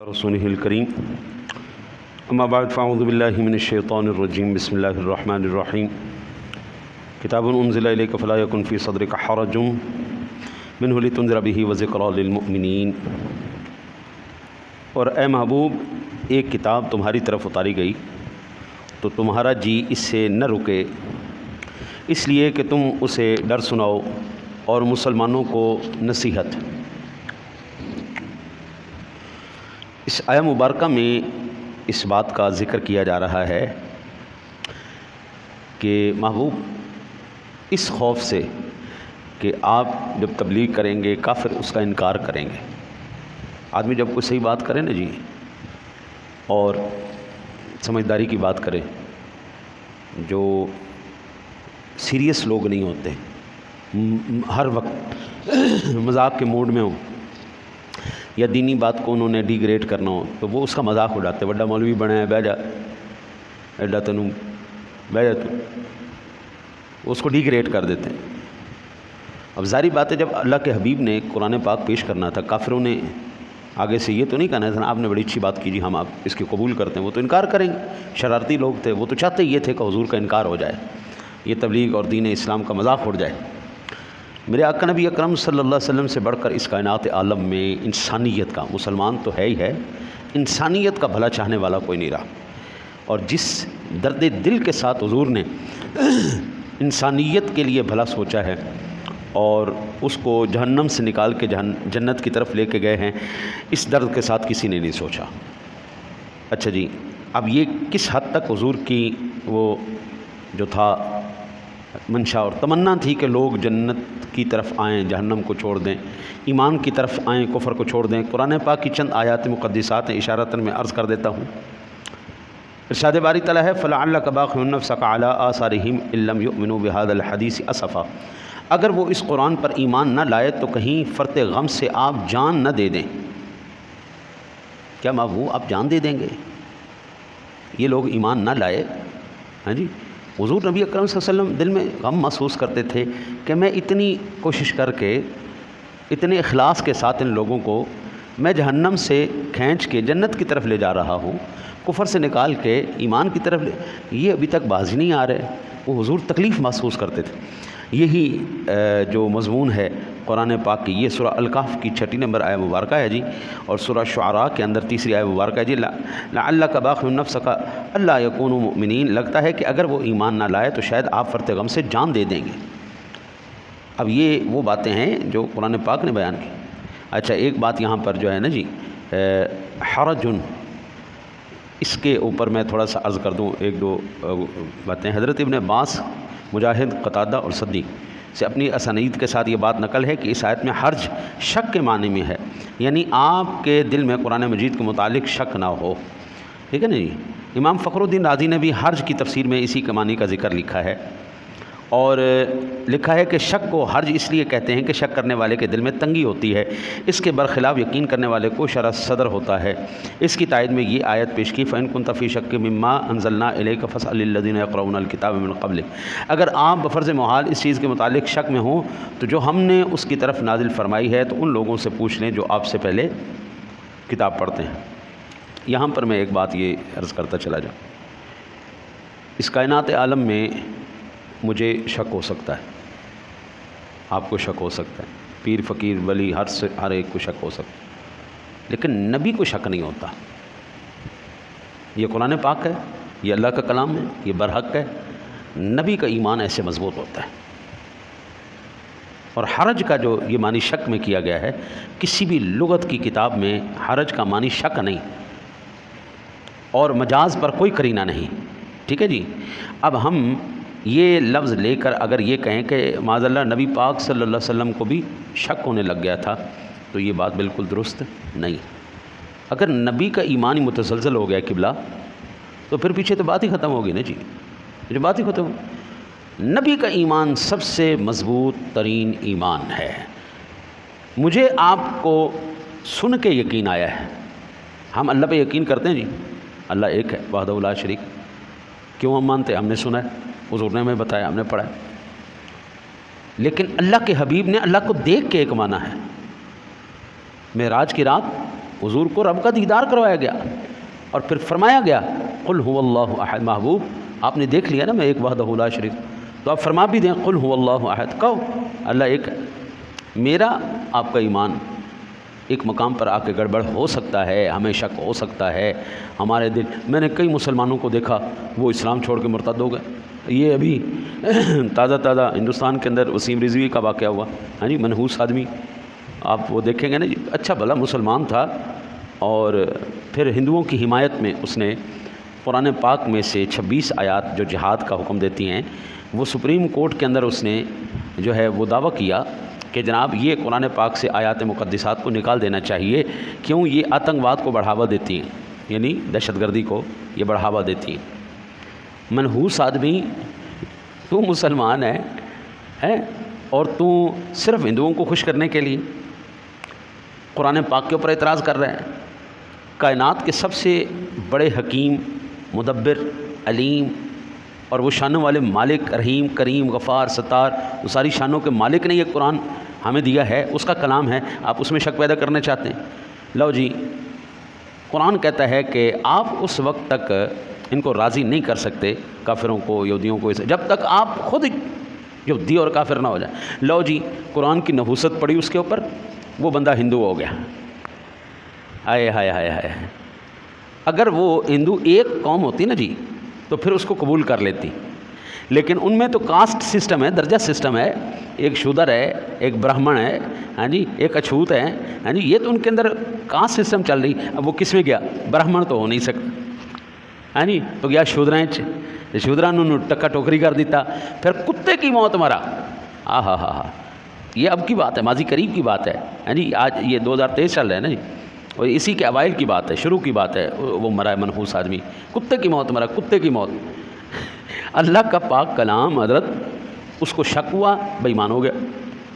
رسوله الكريم اما بعد فاعوذ بالله من الشيطان الرجيم بسم الله الرحمن الرحيم كتاب انزل اليك فلا يكن في صدرك حرج منه لتنذر به وذكرى للمؤمنين۔ اور اے محبوب، ایک کتاب تمہاری طرف اتاری گئی تو تمہارا جی اس سے نہ رکے، اس لیے کہ تم اسے ڈر سناؤ اور مسلمانوں کو نصیحت۔ اس آیہ مبارکہ میں اس بات کا ذکر کیا جا رہا ہے کہ محبوب اس خوف سے کہ آپ جب تبلیغ کریں گے کافر اس کا انکار کریں گے۔ آدمی جب کوئی صحیح بات کرے نا جی اور سمجھداری کی بات کرے، جو سیریس لوگ نہیں ہوتے، ہر وقت مذاق کے موڈ میں ہوں یا دینی بات کو انہوں نے ڈیگریڈ کرنا ہو تو وہ اس کا مذاق اڑاتے، بڑا مولوی بنے ہیں، بہ جا ایڈا تنوں بہ جا تو اس کو ڈیگریڈ کر دیتے ہیں۔ اب ظاہری بات ہے جب اللہ کے حبیب نے قرآن پاک پیش کرنا تھا، کافروں نے آگے سے یہ تو نہیں کہنا تھا آپ نے بڑی اچھی بات کی جی ہم آپ اس کی قبول کرتے ہیں، وہ تو انکار کریں گے، شرارتی لوگ تھے، وہ تو چاہتے یہ تھے کہ حضور کا انکار ہو جائے، یہ تبلیغ اور دین اسلام کا مذاق اڑ جائے۔ میرے آقا نبی اکرم صلی اللہ علیہ وسلم سے بڑھ کر اس کائنات عالم میں انسانیت کا، مسلمان تو ہے ہی ہے، انسانیت کا بھلا چاہنے والا کوئی نہیں رہا، اور جس درد دل کے ساتھ حضور نے انسانیت کے لیے بھلا سوچا ہے اور اس کو جہنم سے نکال کے جنت کی طرف لے کے گئے ہیں، اس درد کے ساتھ کسی نے نہیں سوچا۔ اچھا جی، اب یہ کس حد تک حضور کی وہ جو تھا منشا اور تمنا تھی کہ لوگ جنت کی طرف آئیں، جہنم کو چھوڑ دیں، ایمان کی طرف آئیں، کفر کو چھوڑ دیں۔ قرآن پاک کی چند آیات مقدسات ہیں، اشارتاً میں عرض کر دیتا ہوں۔ ارشاد باری تعالیٰ ہے فَلَعَلَّكَ بَاخِعٌ نَفْسَكَ عَلَىٰ آثَارِهِمْ إِن لَّمْ يُؤْمِنُوا بِهَٰذَا الْحَدِيثِ أَسَفًا۔ اگر وہ اس قرآن پر ایمان نہ لائے تو کہیں فرط غم سے آپ جان نہ دے دیں۔ کیا محبوب آپ جان دے دیں گے؟ یہ لوگ ایمان نہ لائے، ہاں جی، حضور نبی اکرم صلی اللہ علیہ وسلم دل میں غم محسوس کرتے تھے کہ میں اتنی کوشش کر کے اتنے اخلاص کے ساتھ ان لوگوں کو میں جہنم سے کھینچ کے جنت کی طرف لے جا رہا ہوں، کفر سے نکال کے ایمان کی طرف یہ ابھی تک باز نہیں آ رہے۔ وہ حضور تکلیف محسوس کرتے تھے۔ یہی جو مضمون ہے قرآن پاک کی، یہ سورہ الکہف کی 6 نمبر آیہ مبارکہ ہے جی، اور سورہ شعراء کے اندر 3 آیہ مبارکہ ہے جی، لعلک باخع نفسک الا یکونوا مؤمنین۔ لگتا ہے کہ اگر وہ ایمان نہ لائے تو شاید آپ فرط غم سے جان دے دیں گے۔ اب یہ وہ باتیں ہیں جو قرآن پاک نے بیان کی۔ اچھا، ایک بات یہاں پر جو ہے نا جی، حرج، اس کے اوپر میں تھوڑا سا عرض کر دوں، ایک دو باتیں۔ حضرت ابن عباس، مجاہد، قتادہ اور صدی سے اپنی اسانید کے ساتھ یہ بات نقل ہے کہ اس آیت میں حرج شک کے معنی میں ہے، یعنی آپ کے دل میں قرآن مجید کے متعلق شک نہ ہو، ٹھیک ہے نا جی۔ امام فخر الدین رازی نے بھی حرج کی تفسیر میں اسی کے معنی کا ذکر لکھا ہے، اور لکھا ہے کہ شک کو حرج اس لیے کہتے ہیں کہ شک کرنے والے کے دل میں تنگی ہوتی ہے، اس کے برخلاف یقین کرنے والے کو شرح صدر ہوتا ہے۔ اس کی تائید میں یہ آیت پیش کی فَإِن كُنتَ فِي شَكٍّ مِّمَّا أَنزَلْنَا إِلَيْكَ فَاسْأَلِ الَّذِينَ يَقْرَؤُونَ الْكِتَابَ مِن قَبْلِكَ۔ اگر آپ بفرض محال اس چیز کے متعلق شک میں ہوں تو جو ہم نے اس کی طرف نازل فرمائی ہے تو ان لوگوں سے پوچھ لیں جو آپ سے پہلے کتاب پڑھتے ہیں۔ یہاں پر میں ایک بات یہ عرض کرتا چلا جاؤں، اس کائنات عالم میں مجھے شک ہو سکتا ہے، آپ کو شک ہو سکتا ہے، پیر فقیر ولی ہر ایک کو شک ہو سکتا ہے، لیکن نبی کو شک نہیں ہوتا۔ یہ قرآن پاک ہے، یہ اللہ کا کلام ہے، یہ برحق ہے، نبی کا ایمان ایسے مضبوط ہوتا ہے۔ اور حرج کا جو یہ معنی شک میں کیا گیا ہے، کسی بھی لغت کی کتاب میں حرج کا معنی شک نہیں، اور مجاز پر کوئی قرینہ نہیں، ٹھیک ہے جی۔ اب ہم یہ لفظ لے کر اگر یہ کہیں کہ معاذ اللہ نبی پاک صلی اللہ علیہ وسلم کو بھی شک ہونے لگ گیا تھا تو یہ بات بالکل درست نہیں۔ اگر نبی کا ایمان ہی متزلزل ہو گیا قبلہ تو پھر پیچھے تو بات ہی ختم ہوگی نا جی، جو بات ہی ختم ہو۔ نبی کا ایمان سب سے مضبوط ترین ایمان ہے۔ مجھے آپ کو سن کے یقین آیا ہے، ہم اللہ پہ یقین کرتے ہیں جی، اللہ ایک ہے وحدہ لا شریک، کیوں ہم مانتے ہیں؟ ہم نے سنا ہے، حضور نے ہمیں بتایا، ہم نے پڑھا ہے، لیکن اللہ کے حبیب نے اللہ کو دیکھ کے ایک مانا ہے۔ معراج کی رات حضور کو رب کا دیدار کروایا گیا اور پھر فرمایا گیا قل هو اللہ احد. محبوب آپ نے دیکھ لیا نا میں ایک وحدہ لا شریک، تو آپ فرما بھی دیں قل هو اللہ احد، کہو اللہ ایک ہے. میرا آپ کا ایمان ایک مقام پر آ کے گڑبڑ ہو سکتا ہے، ہمیں شک ہو سکتا ہے ہمارے دل. میں نے کئی مسلمانوں کو دیکھا وہ اسلام چھوڑ کے مرتد ہو گئے. یہ ابھی تازہ ہندوستان کے اندر وسیم رضوی کا واقعہ ہوا، ہاں جی، منحوس آدمی، آپ وہ دیکھیں گے نا جی، اچھا بھلا مسلمان تھا، اور پھر ہندوؤں کی حمایت میں اس نے قرآن پاک میں سے 26 آیات جو جہاد کا حکم دیتی ہیں، وہ سپریم کورٹ کے اندر اس نے جو ہے وہ دعویٰ کیا کہ جناب یہ قرآن پاک سے آیات مقدسات کو نکال دینا چاہیے، کیوں یہ آتنکواد کو بڑھاوا دیتی ہیں، یعنی دہشت گردی کو یہ بڑھاوا دیتی ہیں. منحوس آدمی، تو مسلمان ہے اور تو صرف ہندوؤں کو خوش کرنے کے لیے قرآن پاک کے اوپر اعتراض کر رہے ہیں. کائنات کے سب سے بڑے حکیم، مدبر، علیم اور وہ شانوں والے مالک، رحیم، کریم، غفار، ستار، وہ ساری شانوں کے مالک نے یہ قرآن ہمیں دیا ہے، اس کا کلام ہے، آپ اس میں شک پیدا کرنا چاہتے ہیں. لو جی، قرآن کہتا ہے کہ آپ اس وقت تک ان کو راضی نہیں کر سکتے، کافروں کو، یہودیوں کو، جب تک آپ خود یہودی اور کافر نہ ہو جائیں. لو جی، قرآن کی نحوست پڑی اس کے اوپر، وہ بندہ ہندو ہو گیا. ہائے ہائے ہائے ہائے. اگر وہ ہندو ایک قوم ہوتی نا جی تو پھر اس کو قبول کر لیتی، لیکن ان میں تو کاسٹ سسٹم ہے، درجہ سسٹم ہے، ایک شودر ہے، ایک برہمن ہے، ہاں جی، ایک اچھوت ہے، ہاں جی، یہ تو ان کے اندر کاسٹ سسٹم چل رہی. اب وہ کس میں گیا؟ برہمن تو ہو نہیں سکتا، ہاں جی، تو گیا شودریں، شودران انہوں ٹکا ٹوکری کر دیتا، پھر کتے کی موت مرا. ہاں یہ اب کی بات ہے، ماضی قریب کی بات ہے، ہاں جی، آج یہ 2023 چل رہا ہے نا جی، اور اسی کے اوائل کی بات ہے، شروع کی بات ہے. وہ مرا ہے منحوس آدمی، کتے کی موت مرا، کتے کی موت. اللہ کا پاک کلام حضرت اس کو شک ہوا، بے ایمان ہو گیا.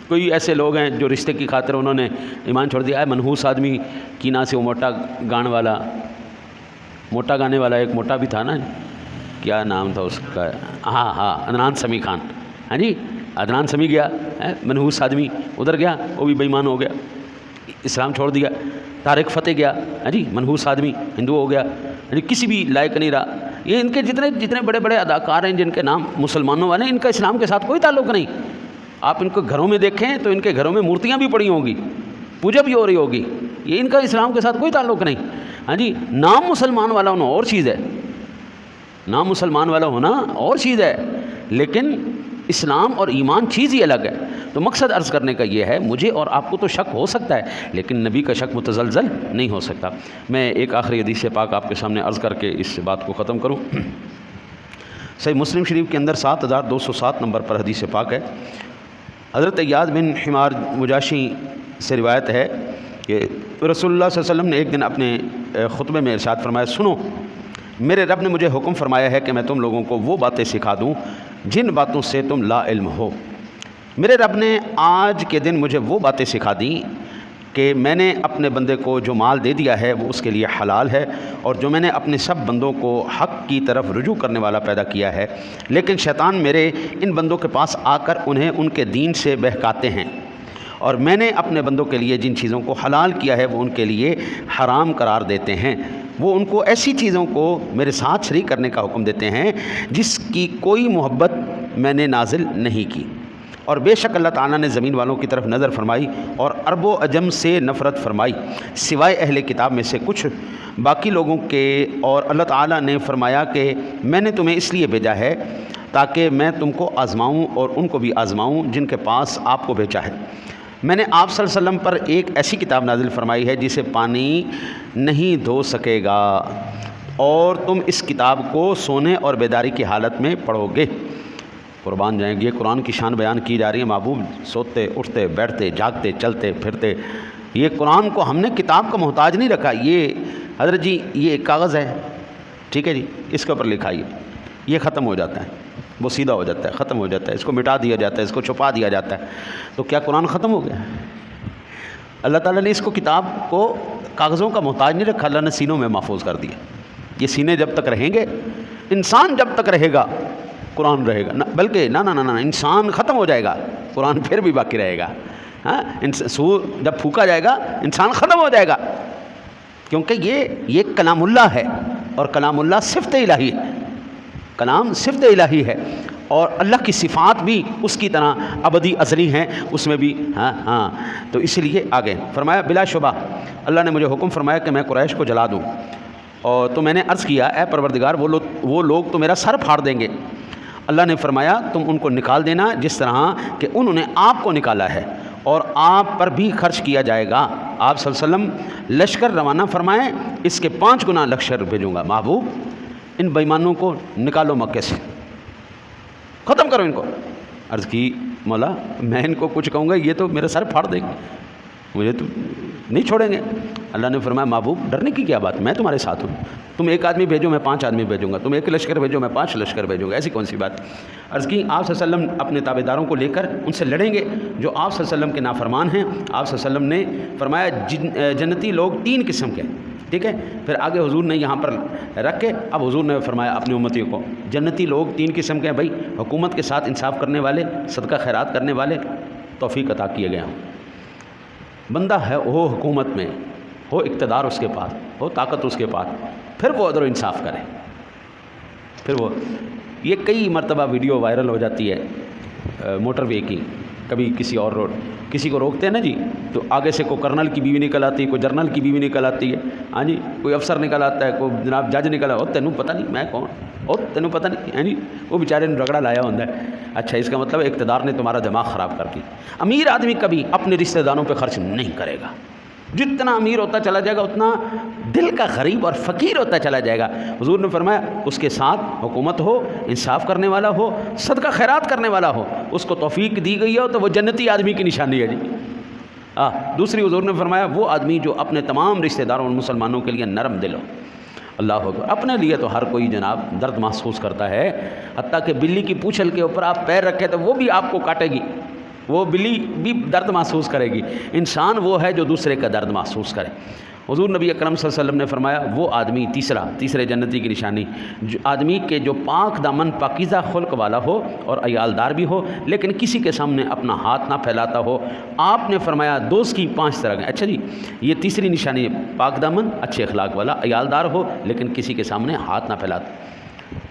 کوئی ایسے لوگ ہیں جو رشتے کی خاطر انہوں نے ایمان چھوڑ دیا ہے. منحوس آدمی کی نا سے وہ موٹا گانے والا ایک موٹا بھی تھا نا، کیا نام تھا اس کا؟ ہاں عدنان سمیع خان، ہاں جی، عدنان سمیع گیا، منحوس آدمی ادھر گیا، وہ بھی بے ایمان ہو گیا، اسلام چھوڑ دیا. طارق فتح گیا، ہاں جی، منحوس آدمی، ہندو ہو گیا، ہاں جی، کسی بھی لائق نہیں رہا. یہ ان کے جتنے بڑے بڑے اداکار ہیں جن کے نام مسلمانوں والے ہیں، ان کا اسلام کے ساتھ کوئی تعلق نہیں. آپ ان کو گھروں میں دیکھیں تو ان کے گھروں میں مورتیاں بھی پڑی ہوں گی، پوجا بھی ہو رہی ہوگی، یہ ان کا اسلام کے ساتھ کوئی تعلق نہیں. ہاں جی، نام مسلمان والا ہونا اور چیز ہے، نام مسلمان والا ہونا اور چیز ہے، لیکن اسلام اور ایمان چیز ہی الگ ہے. تو مقصد عرض کرنے کا یہ ہے، مجھے اور آپ کو تو شک ہو سکتا ہے لیکن نبی کا شک متزلزل نہیں ہو سکتا. میں ایک آخری حدیث پاک آپ کے سامنے عرض کر کے اس بات کو ختم کروں. صحیح مسلم شریف کے اندر 7207 نمبر پر حدیث پاک ہے. حضرت عیاض بن حمار مجاشی سے روایت ہے کہ رسول اللہ صلی اللہ علیہ وسلم نے ایک دن اپنے خطبے میں ارشاد فرمایا، سنو، میرے رب نے مجھے حکم فرمایا ہے کہ میں تم لوگوں کو وہ باتیں سکھا دوں جن باتوں سے تم لا علم ہو. میرے رب نے آج کے دن مجھے وہ باتیں سکھا دیں کہ میں نے اپنے بندے کو جو مال دے دیا ہے وہ اس کے لیے حلال ہے، اور جو میں نے اپنے سب بندوں کو حق کی طرف رجوع کرنے والا پیدا کیا ہے، لیکن شیطان میرے ان بندوں کے پاس آ کر انہیں ان کے دین سے بہکاتے ہیں، اور میں نے اپنے بندوں کے لیے جن چیزوں کو حلال کیا ہے وہ ان کے لیے حرام قرار دیتے ہیں. وہ ان کو ایسی چیزوں کو میرے ساتھ شریک کرنے کا حکم دیتے ہیں جس کی کوئی محبت میں نے نازل نہیں کی. اور بے شک اللہ تعالیٰ نے زمین والوں کی طرف نظر فرمائی اور عرب و عجم سے نفرت فرمائی سوائے اہل کتاب میں سے کچھ باقی لوگوں کے. اور اللہ تعالیٰ نے فرمایا کہ میں نے تمہیں اس لیے بھیجا ہے تاکہ میں تم کو آزماؤں اور ان کو بھی آزماؤں جن کے پاس آپ کو بھیجا ہے. میں نے آپ صلی اللہ علیہ وسلم پر ایک ایسی کتاب نازل فرمائی ہے جسے پانی نہیں دھو سکے گا، اور تم اس کتاب کو سونے اور بیداری کی حالت میں پڑھو گے. قربان جائیں گے، قرآن کی شان بیان کی جا رہی ہے. محبوب سوتے اٹھتے بیٹھتے جاگتے چلتے پھرتے، یہ قرآن کو ہم نے کتاب کا محتاج نہیں رکھا. یہ حضرت جی یہ ایک کاغذ ہے، ٹھیک ہے جی، اس کے اوپر لکھائیے، یہ ختم ہو جاتا ہے، وہ سیدھا ہو جاتا ہے، ختم ہو جاتا ہے، اس کو مٹا دیا جاتا ہے، اس کو چھپا دیا جاتا ہے. تو کیا قرآن ختم ہو گیا؟ اللہ تعالیٰ نے اس کو کتاب کو کاغذوں کا محتاج نہیں رکھا، اللہ نے سینوں میں محفوظ کر دیا. یہ سینے جب تک رہیں گے، انسان جب تک رہے گا قرآن رہے گا، بلکہ نہ انسان ختم ہو جائے گا، قرآن پھر بھی باقی رہے گا. ہاں، سور جب پھونکا جائے گا انسان ختم ہو جائے گا، کیونکہ یہ کلام اللہ ہے، اور کلام اللہ صفت الہی ہے، کلام صفت الہی ہے، اور اللہ کی صفات بھی اس کی طرح ابدی ازلی ہیں، اس میں بھی ہاں تو اس لیے آگے فرمایا بلا شبہ اللہ نے مجھے حکم فرمایا کہ میں قریش کو جلا دوں، اور تو میں نے عرض کیا اے پروردگار وہ لوگ تو میرا سر پھاڑ دیں گے۔ اللہ نے فرمایا تم ان کو نکال دینا جس طرح کہ انہوں نے آپ کو نکالا ہے، اور آپ پر بھی خرچ کیا جائے گا۔ آپ صلی اللہ علیہ وسلم لشکر روانہ فرمائیں، اس کے 5 گنا لشکر بھیجوں گا۔ محبوب ان بےایمانوں کو نکالو مکے سے، ختم کرو ان کو۔ عرض کی مولا میں ان کو کچھ کہوں گا یہ تو میرا سر پھاڑ دیں گے، مجھے تو نہیں چھوڑیں گے۔ اللہ نے فرمایا محبوب ڈرنے کی کیا بات، میں تمہارے ساتھ ہوں، تم 1 آدمی بھیجو میں 5 آدمی بھیجوں گا، تم 1 لشکر بھیجو میں 5 لشکر بھیجوں گا، ایسی کون سی بات۔ عرض کی آپ صلی اللہ علیہ وسلم اپنے تابع داروں کو لے کر ان سے لڑیں گے جو آپ صلی اللہ علیہ وسلم کے نافرمان ہیں۔ آپ صلی اللہ علیہ وسلم نے فرمایا جنتی لوگ 3 قسم کے، ٹھیک ہے۔ پھر آگے حضور نے یہاں پر رکھ کے اب حضور نے فرمایا اپنی امتیوں کو جنتی لوگ 3 قسم کے ہیں بھائی، حکومت کے ساتھ انصاف کرنے والے، صدقہ خیرات کرنے والے، توفیق عطا کیے گئے ہوں۔ بندہ ہے ہو حکومت میں، ہو اقتدار اس کے پاس، ہو طاقت اس کے پاس، پھر وہ عدل و انصاف کرے، پھر وہ یہ کئی مرتبہ ویڈیو وائرل ہو جاتی ہے موٹر وے کی، کبھی کسی اور روڈ کسی کو روکتے ہیں نا جی، تو آگے سے کوئی کرنل کی بیوی نکل آتی ہے، کوئی جرنل کی بیوی نکل آتی ہے، ہاں جی، کوئی افسر نکل آتا ہے، کوئی جناب جج نکل آتا ہے، تینوں پتہ نہیں میں کون، اور تینوں پتہ نہیں، ہاں جی، وہ بیچارے نے رگڑا لایا ہوتا ہے۔ اچھا اس کا مطلب اقتدار نے تمہارا دماغ خراب کر دی۔ امیر آدمی کبھی اپنے رشتہ داروں پہ خرچ نہیں کرے گا، جتنا امیر ہوتا چلا جائے گا اتنا دل کا غریب اور فقیر ہوتا چلا جائے گا۔ حضور نے فرمایا اس کے ساتھ حکومت ہو، انصاف کرنے والا ہو، صدقہ خیرات کرنے والا ہو، اس کو توفیق دی گئی ہو تو وہ جنتی آدمی کی نشانی ہے جی۔ دوسری حضور نے فرمایا وہ آدمی جو اپنے تمام رشتہ داروں اور مسلمانوں کے لیے نرم دل ہو۔ اللہ اکبر، اپنے لیے تو ہر کوئی جناب درد محسوس کرتا ہے، حتیٰ کہ بلی کی پوچھل کے اوپر آپ پیر رکھے تو وہ بھی آپ کو کاٹے گی، وہ بلی بھی درد محسوس کرے گی۔ انسان وہ ہے جو دوسرے کا درد محسوس کرے۔ حضور نبی اکرم صلی اللہ علیہ وسلم نے فرمایا وہ آدمی تیسرے جنتی کی نشانی جو آدمی کے جو پاک دامن پاکیزہ خلق والا ہو اور عیالدار بھی ہو، لیکن کسی کے سامنے اپنا ہاتھ نہ پھیلاتا ہو۔ آپ نے فرمایا دوست کی 5 طرح کے، اچھا جی یہ تیسری نشانی، پاک دامن، اچھے اخلاق والا، عیالدار ہو لیکن کسی کے سامنے ہاتھ نہ پھیلاتا۔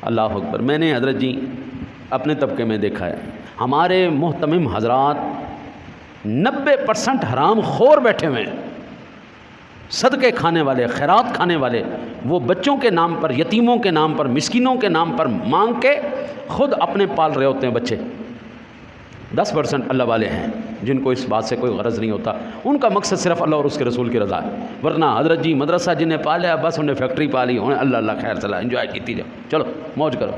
اللہ اکبر، میں نے حضرت جی اپنے طبقے میں دیکھا ہے، ہمارے محتمم حضرات 90% حرام خور بیٹھے ہوئے ہیں، صدقے کھانے والے، خیرات کھانے والے، وہ بچوں کے نام پر، یتیموں کے نام پر، مسکینوں کے نام پر مانگ کے خود اپنے پال رہے ہوتے ہیں بچے۔ 10% اللہ والے ہیں جن کو اس بات سے کوئی غرض نہیں ہوتا، ان کا مقصد صرف اللہ اور اس کے رسول کی رضا ہے۔ ورنہ حضرت جی مدرسہ جنہیں پالیا بس انہیں فیکٹری پالی، انہیں اللہ اللہ خیر صلاح انجوائے کیتی جاؤ، چلو موج کرو۔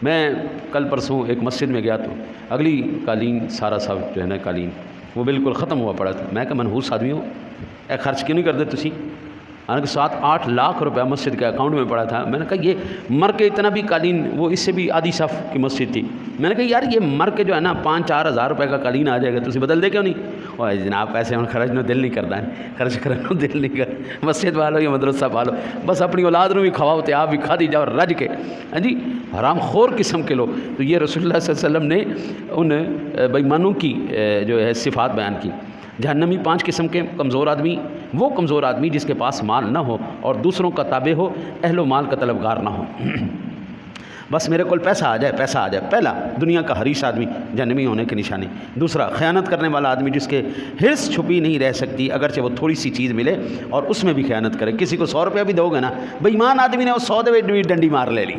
میں کل پرسوں ایک مسجد میں گیا تو اگلی قالین سارا صاحب جو ہے نا قالین وہ بالکل ختم ہوا پڑا تھا۔ میں کہ منحوس آدمی ہوں، اے خرچ کیوں نہیں کرتے تسی؟ حالانکہ 7-8 لاکھ روپیہ مسجد کے اکاؤنٹ میں پڑا تھا۔ میں نے کہا یہ مر کے اتنا بھی قالین، وہ اس سے بھی آدھی صف کی مسجد تھی، میں نے کہا یار یہ مر کے جو ہے نا 5-4 ہزار روپے کا قالین آ جائے گا، تسی بدل دے کیوں نہیں؟ اور جناب پیسے ہم خرچ نو دل نہیں کرتا ہے، خرچ کرنے دل نہیں کر، مسجد والو یا مدرسہ والو بس اپنی اولاد نو بھی کھواؤ تے آپ بھی کھا دی جاؤ رج کے، ہاں جی حرام خور قسم کے لوگ۔ تو یہ رسول اللہ صلی اللہ علیہ وسلم نے ان بےایمانوں کی جو ہے صفات بیان کی۔ جہنمی 5 قسم کے کمزور آدمی، وہ کمزور آدمی جس کے پاس مال نہ ہو اور دوسروں کا تابع ہو، اہل و مال کا طلبگار نہ ہو، بس میرے کول پیسہ آ جائے، پیسہ آ جائے۔ پہلا دنیا کا حریص آدمی، جہنمی ہونے کی نشانی۔ دوسرا خیانت کرنے والا آدمی جس کے حرص چھپی نہیں رہ سکتی، اگرچہ وہ تھوڑی سی چیز ملے اور اس میں بھی خیانت کرے۔ کسی کو 100 روپیہ بھی دو گے نا، بے ایمان آدمی نے وہ 100 دے بھی ڈنڈی مار لے لی۔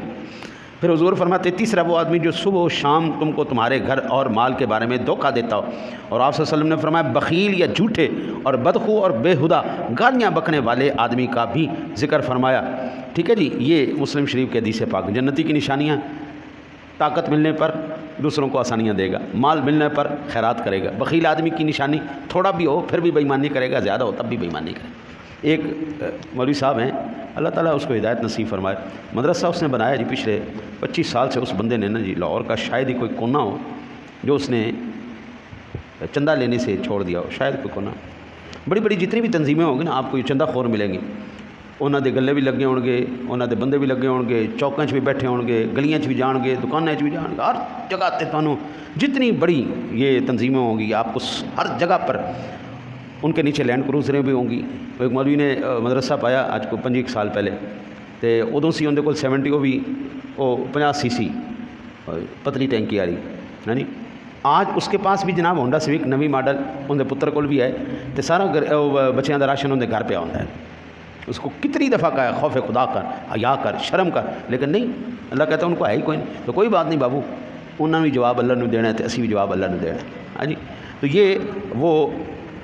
پھر حضور فرماتے تیسرا وہ آدمی جو صبح و شام تم کو تمہارے گھر اور مال کے بارے میں دھوکہ دیتا ہو۔ اور آپ صلی اللہ علیہ وسلم نے فرمایا بخیل یا جھوٹے اور بدخو اور بےہدہ گالیاں بکنے والے آدمی کا بھی ذکر فرمایا۔ ٹھیک ہے جی، یہ مسلم شریف کے حدیث پاک۔ جنتی کی نشانیاں، طاقت ملنے پر دوسروں کو آسانیاں دے گا، مال ملنے پر خیرات کرے گا۔ بخیل آدمی کی نشانی تھوڑا بھی ہو پھر بھی بے ایمانی کرے گا، زیادہ ہو تب بھی بے ایمانی کرے گا۔ ایک مولوی صاحب ہیں، اللہ تعالیٰ اس کو ہدایت نصیب فرمائے، مدرسہ اس نے بنایا جی پچھلے 25 سال سے۔ اس بندے نے نا جی لاہور کا شاید ہی کوئی کونا ہو جو اس نے چندہ لینے سے چھوڑ دیا ہو، شاید کوئی کونا۔ بڑی بڑی جتنی بھی تنظیمیں ہوں گی نا آپ کو یہ چندہ خور ملیں گی، انہوں دے گلے بھی لگے ہون گے، انہوں دے بندے بھی لگے ہون گے، چوکاں بھی بیٹھے ہون گے، گلیاں بھی جان گے، دکانیں بھی جان گے، ہر جگہ تے تانوں جتنی بڑی یہ تنظیمیں ہوں گی آپ کو ہر جگہ پر ان کے نیچے لینڈ کروزریں بھی ہوں گی. ایک مولوی نے مدرسہ پایا آج کو 25 سال پہلے تے ادوں سی اندر کول 70 وہ بھی وہ 50 cc پتلی ٹینکی آ رہی ہے جی. آج اس کے پاس بھی جناب ہونڈا سویک نوی ماڈل اندر پتر کول بھی ہے تے سارا بچیاں دا راشن اندر گھر پہ آتا ہے. اس کو کتنی دفعہ کہا ہے خوف خدا کر، حیا کر، شرم کر، لیکن نہیں. اللہ کہتا ہے ان کو ہے ہی کوئی نہیں. تو کوئی بات نہیں بابو، انہوں نے بھی جواب اللہ نے دینا ہے تو اسی بھی جواب اللہ نے دینا ہے. ہاں جی. تو یہ وہ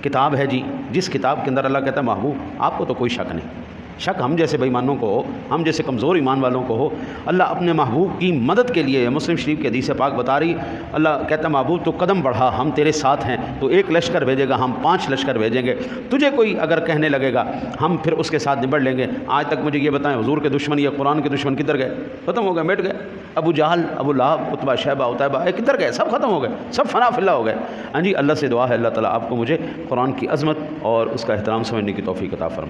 کتاب ہے جی جس کتاب کے اندر اللہ کہتا ہے محبوب آپ کو تو کوئی شک نہیں. شک ہم جیسے بے ایمانوں کو ہو، ہم جیسے کمزور ایمان والوں کو ہو. اللہ اپنے محبوب کی مدد کے لیے مسلم شریف کی حدیث پاک بتا رہی، اللہ کہتا ہے محبوب تو قدم بڑھا، ہم تیرے ساتھ ہیں. تو 1 لشکر بھیجے گا، ہم 5 لشکر بھیجیں گے. تجھے کوئی اگر کہنے لگے گا ہم پھر اس کے ساتھ نبڑ لیں گے. آج تک مجھے یہ بتائیں حضور کے دشمن یا قرآن کے دشمن کدھر گئے؟ ختم ہو گئے، مٹ گئے. ابو جہل، ابو لہب، عتبہ، شیبہ، عتیبہ کدھر گئے؟ سب ختم ہو گئے، سب فنا فی اللہ ہو گئے. ہاں جی. اللہ سے دعا ہے اللہ تعالیٰ آپ کو مجھے قرآن کی عظمت اور اس کا احترام سمجھنے کی توفیق عطا فرمائے.